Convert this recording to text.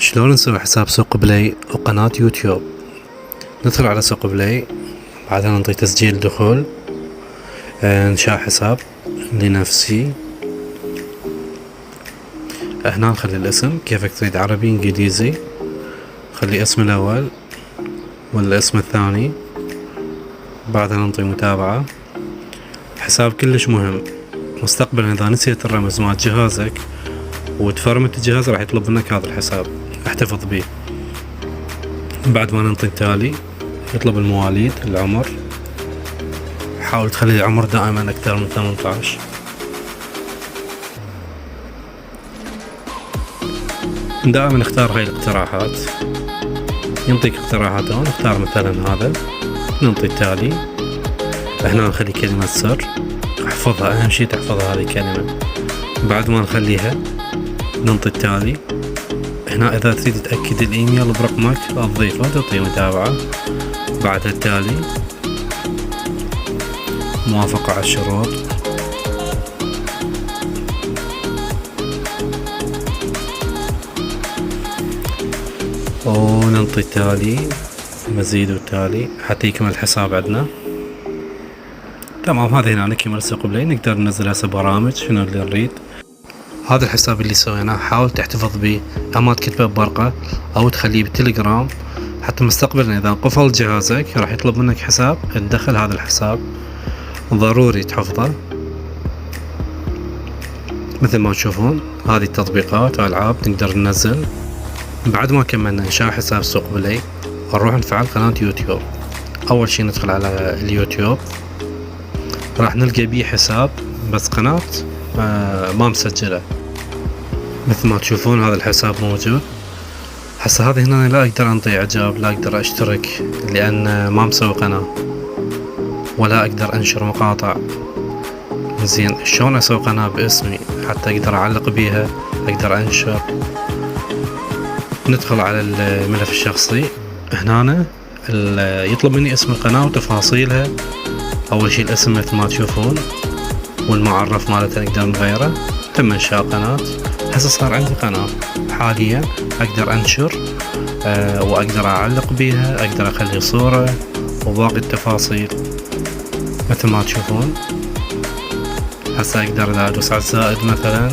شلون نسوي حساب سوق بلاي وقناة يوتيوب؟ ندخل على سوق بلاي، بعدها نعطي تسجيل دخول، انشاء حساب لنفسي. هنا نخلي الاسم كيفك تريد، عربي انجليزي، خلي اسم الاول والاسم الثاني، بعدها نعطي متابعة. حساب كلش مهم، مستقبلا اذا نسيت الرمز مال جهازك وتفرمت الجهاز راح يطلب منك هذا الحساب، احتفظ به. بعد ما ننطي التالي يطلب المواليد، العمر، حاول تخلي العمر دائما اكثر من 18. دائما نختار هاي الاقتراحات، ينطيك اقتراحات. هون نختار مثلا هذا، ننطي التالي. هنا نخلي كلمة سر، احفظها، اهم شي تحفظها هذه الكلمة. بعد ما نخليها ننطي التالي. هنا اذا تريد تأكد الايميل برقمك تضيفه وتعطيه متابعة. بعد التالي موافقة على الشروط. وننطي التالي، مزيد والتالي حتى يكمل الحساب عندنا. تمام، هذا هنا يكمل سوق بلاي. نقدر ننزل هسه برامج شنو اللي نريد. هذا الحساب اللي سويناه حاول تحتفظ به، اما تكتبه بورقة او تخليه بالتليجرام، حتى مستقبلا اذا انقفل جهازك راح يطلب منك حساب، تدخل هذا الحساب ضروري تحفظه. مثل ما تشوفون هذه التطبيقات والعاب نقدر ننزل. بعد ما كملنا انشاء حساب سوق بلاي نروح نفعل قناة يوتيوب. اول شي ندخل على اليوتيوب، راح نلقى بيه حساب بس قناة ما مسجلة. مثل ما تشوفون هذا الحساب موجود. هسه هذه هنا لا اقدر انطي اعجاب، لا اقدر اشترك لان ما مسوي قناة، ولا اقدر انشر مقاطع. زين، شلون اسوي قناة باسمي حتى اقدر اعلق بيها، اقدر انشر؟ ندخل على الملف الشخصي. هنا يطلب مني اسم القناة وتفاصيلها. اول شي الاسم مثل ما تشوفون، والمعرف مالتها نقدر نغيره. تم انشاء قناة. هسه صار عندي قناة حاليا، اقدر انشر واقدر اعلق بيها، اقدر اخلي صورة وباقي التفاصيل مثل ما تشوفون. هسه اقدر اذا ادوس على الزائد مثلا